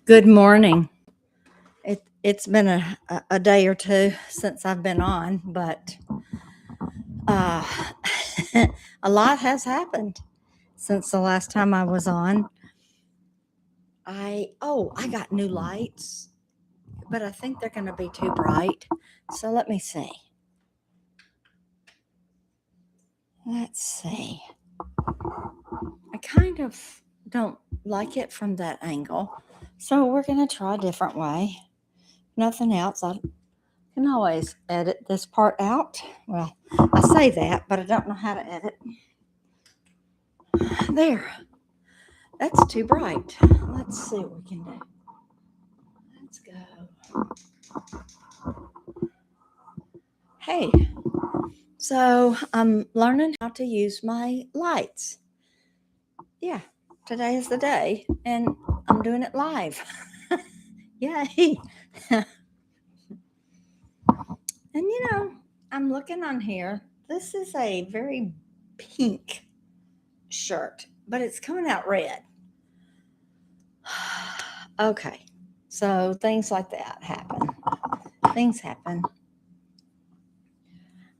Good morning. It's been a day or two since I've been on, but uh, a lot has happened since the last time I was on. I got new lights, but I think they're going to be too bright. So let me see. Let's see. I kind of don't like it from that angle, so we're going to try a different way. Nothing else. I can always edit this part out. Well, I say that, but I don't know how to edit. There. That's too bright. Let's see what we can do. Let's go. Hey, so I'm learning how to use my lights. Yeah, today is the day, and I'm doing it live. Yay. And I'm looking on here. This is a very pink shirt, but it's coming out red. Okay, so things like that happen. Things happen.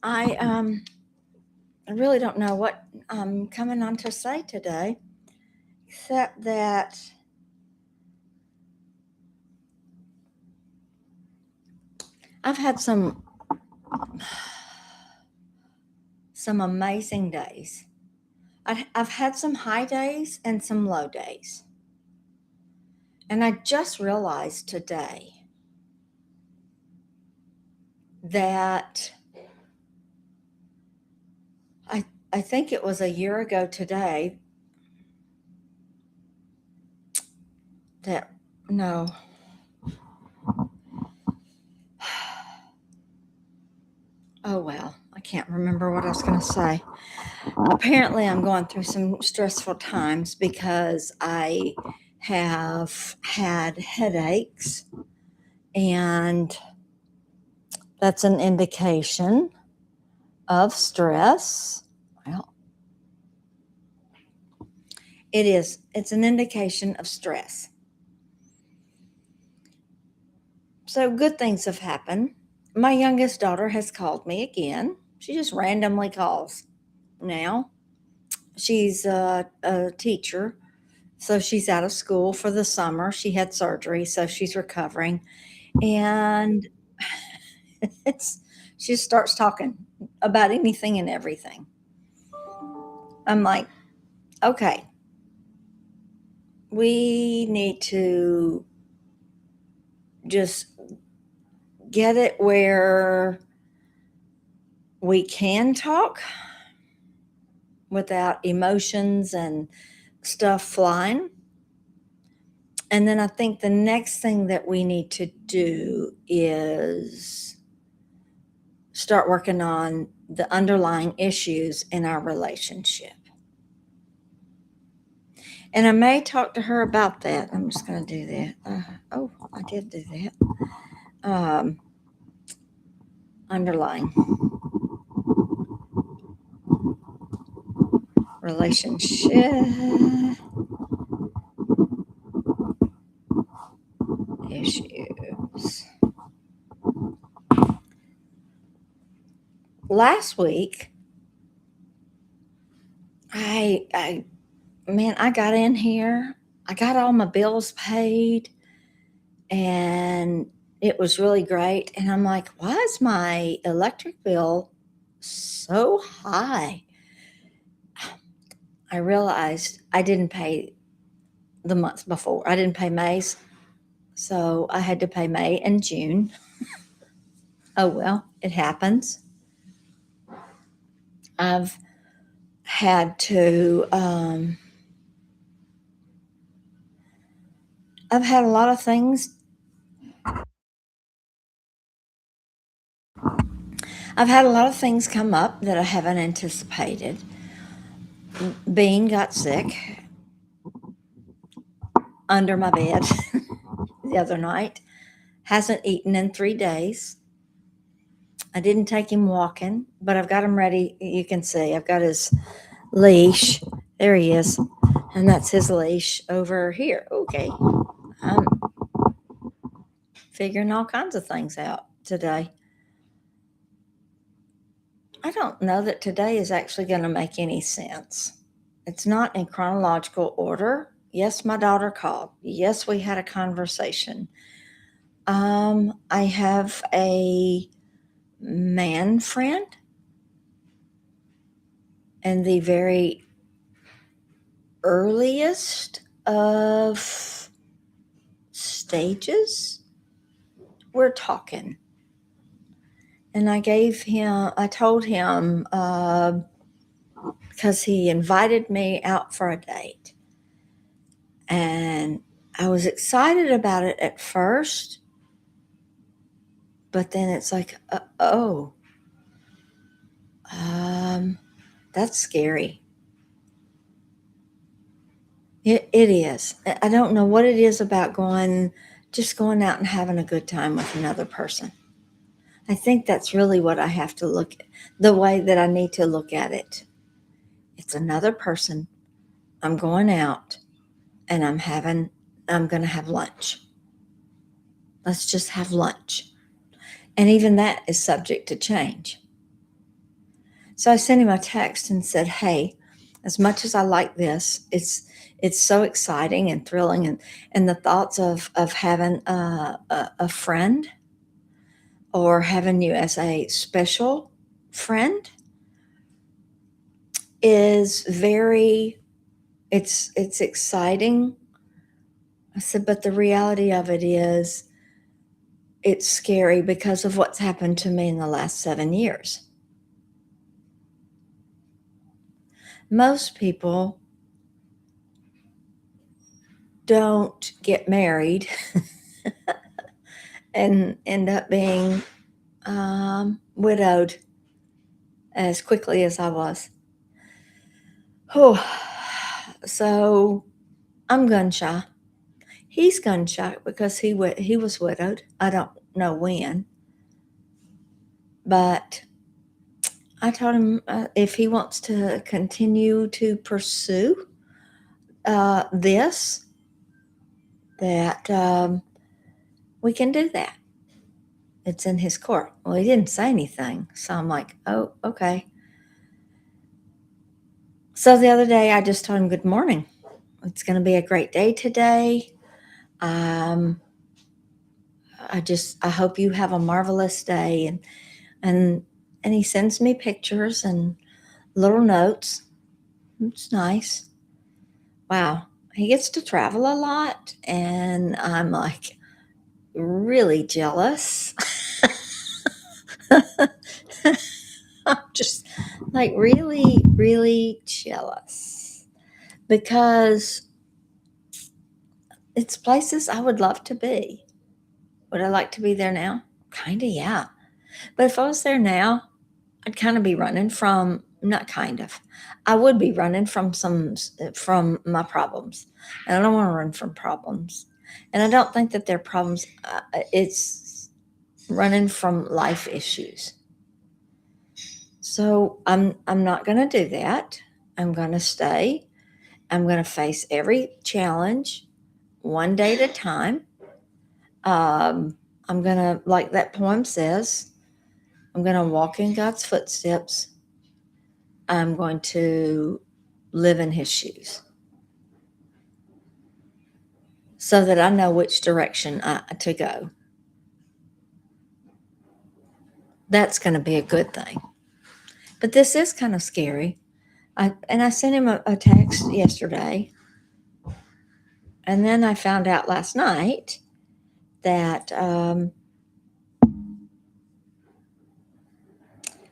I really don't know what I'm coming on to say today, except that I've had some amazing days. I've had some high days and some low days. And I just realized today that I think it was a year ago today that, no. Oh, well, I can't remember what I was going to say. Apparently, I'm going through some stressful times because I have had headaches, and that's an indication of stress. Well, it is. It's an indication of stress. So good things have happened. My youngest daughter has called me again. She just randomly calls now. She's a teacher, so she's out of school for the summer. She had surgery, so she's recovering. And it's she just starts talking about anything and everything. I'm like, okay, we need to just get it where we can talk without emotions and stuff flying. And then I think the next thing that we need to do is start working on the underlying issues in our relationship. And I may talk to her about that. I'm just going to do that. I did do that. Underlying relationship issues. Last week, I got in here. I got all my bills paid, and it was really great. And I'm like, why is my electric bill so high? I realized I didn't pay the months before. I didn't pay May's, so I had to pay May and June. Oh well, it happens. I've had to. I've had a lot of things. I've had a lot of things come up that I haven't anticipated. Bean got sick under my bed the other night. Hasn't eaten in 3 days. I didn't take him walking, but I've got him ready. You can see I've got his leash. There he is. And that's his leash over here. Okay. I'm figuring all kinds of things out today. I don't know that today is actually going to make any sense. It's not in chronological order. Yes, my daughter called. Yes, we had a conversation. I have a man friend in the very earliest of stages. We're talking. And I told him, because he invited me out for a date. And I was excited about it at first, but then it's like, oh, um, that's scary. It is. I don't know what it is about just going out and having a good time with another person. I think that's really what I have to the way that I need to look at it. It's another person. I'm going out and I'm going to have lunch. Let's just have lunch. And even that is subject to change. So I sent him a text and said, "Hey, as much as I like this, it's so exciting and thrilling, and the thoughts of having a friend or having you as a special friend is it's exciting." I said, "But the reality of it is it's scary because of what's happened to me in the last 7 years." Most people don't get married and end up being widowed as quickly as I was. Oh, so I'm gun shy. He's gun shy because he was widowed. I don't know when, but I told him if he wants to continue to pursue this, that we can do that. It's in his court. Well, he didn't say anything, so I'm like, oh, okay. So the other day, I just told him, "Good morning. It's going to be a great day today. Um, I hope you have a marvelous day." And and he sends me pictures and little notes. It's nice. Wow. He gets to travel a lot, and I'm like really jealous. I'm just like really, really jealous because it's places I would love to be. Would I like to be there now? Kind of, yeah. But if I was there now, I'd kind of be running from, not kind of, I would be running from my problems. And I don't want to run from problems. And I don't think that they're problems, it's running from life issues. So I'm not going to do that. I'm going to stay. I'm going to face every challenge one day at a time. I'm going to, like that poem says, I'm going to walk in God's footsteps. I'm going to live in his shoes so that I know which direction to go. That's going to be a good thing. But this is kind of scary. I sent him a text yesterday, and then I found out last night that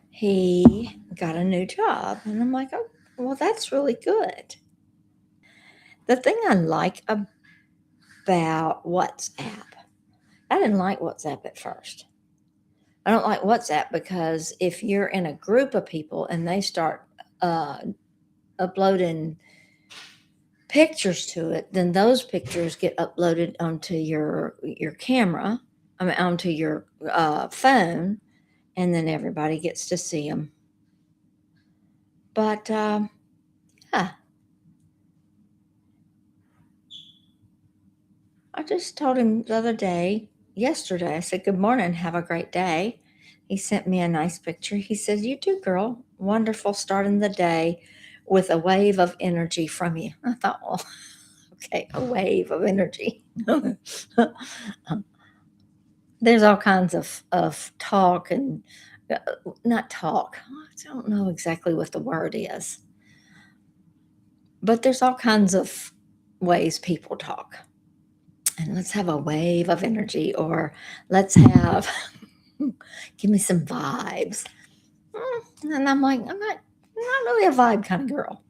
he got a new job. And I'm like, oh, well, that's really good. The thing I like about WhatsApp, I didn't like WhatsApp at first. I don't like WhatsApp because if you're in a group of people and they start uh, uploading pictures to it, then those pictures get uploaded onto your camera, I mean, onto your phone, and then everybody gets to see them. But yeah, just told him the other day, yesterday, I said, "Good morning, have a great day." He sent me a nice picture. He said, "You too, girl. Wonderful starting the day with a wave of energy from you." I thought, well, okay, a wave of energy. There's all kinds of talk and uh, not talk. I don't know exactly what the word is, but there's all kinds of ways people talk. And let's have a wave of energy, or let's have, give me some vibes. And I'm like, I'm not really a vibe kind of girl.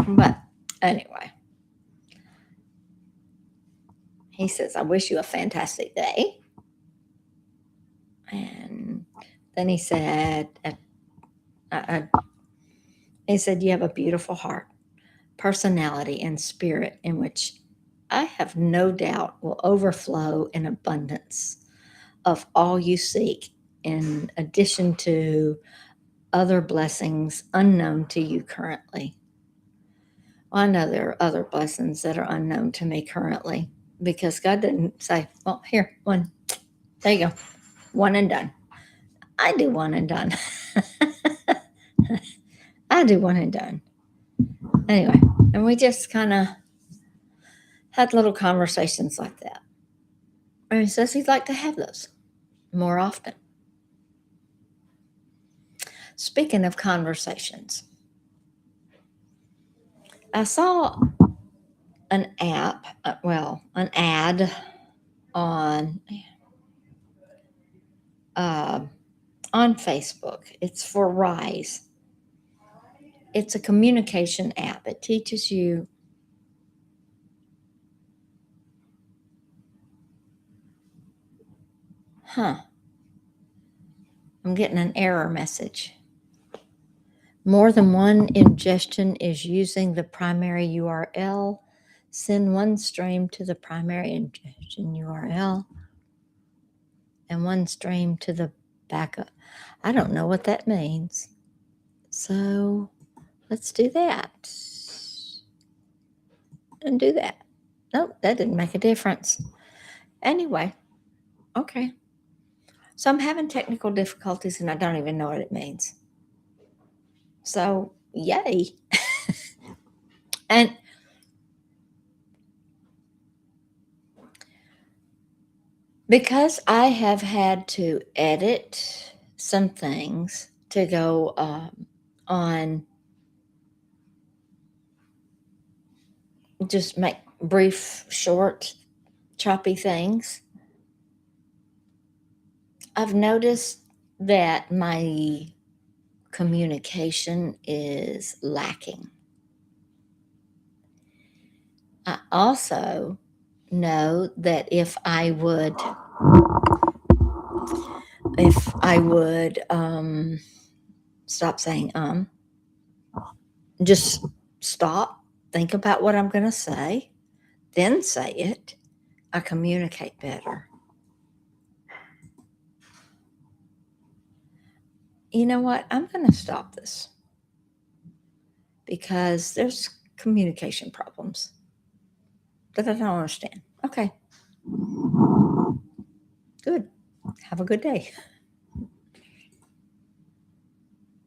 But anyway, he says, "I wish you a fantastic day." And then uh, he said, "You have a beautiful heart, personality, and spirit in which I have no doubt will overflow in abundance of all you seek, in addition to other blessings unknown to you currently." Well, I know there are other blessings that are unknown to me currently because God didn't say, "Well, here, one, there you go, one and done." I do one and done. I do one and done. Anyway, and we just kind of had little conversations like that. And he says he'd like to have those more often. Speaking of conversations, I saw an app, an ad on uh, on Facebook. It's for Rise. It's a communication app. It teaches you. Huh. I'm getting an error message. More than one ingestion is using the primary URL. Send one stream to the primary ingestion URL and one stream to the backup. I don't know what that means. So let's do that. And do that. Nope, that didn't make a difference. Anyway, okay. So I'm having technical difficulties and I don't even know what it means. So, yay. And because I have had to edit some things to go on, just make brief, short, choppy things, I've noticed that my communication is lacking. I also know that if I would stop saying just stop, think about what I'm going to say, then say it, I communicate better. You know what? I'm going to stop this because there's communication problems that I don't understand. Okay, good. Have a good day.